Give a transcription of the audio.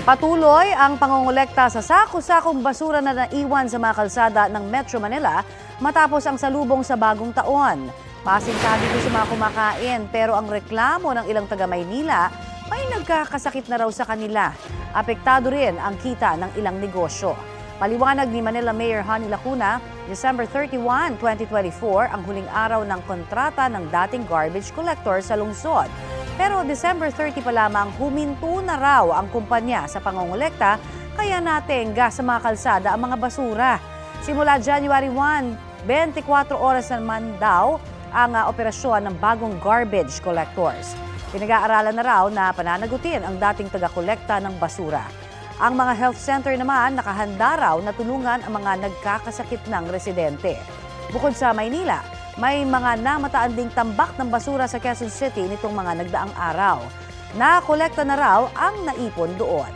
Patuloy ang pangongolekta sa sako-sakong basura na naiwan sa mga kalsada ng Metro Manila matapos ang salubong sa bagong taon. Pasintado sa mga kumakain pero ang reklamo ng ilang taga-Maynila may nagkakasakit na raw sa kanila. Apektado rin ang kita ng ilang negosyo. Paliwanag ni Manila Mayor Honey Lacuna, December 31, 2024 ang huling araw ng kontrata ng dating garbage collector sa lungsod. Pero December 30 pa lamang huminto na raw ang kumpanya sa pangongolekta kaya natenga sa mga kalsada ang mga basura. Simula January 1, 24 oras naman daw ang operasyon ng bagong garbage collectors. Pinag-aaralan na raw na pananagutin ang dating taga-kolekta ng basura. Ang mga health center naman nakahanda raw na tulungan ang mga nagkakasakit ng residente. Bukod sa Maynila, may mga namataan ding tambak ng basura sa Quezon City nitong mga nagdaang araw. Nakolekta na raw ang naipon doon.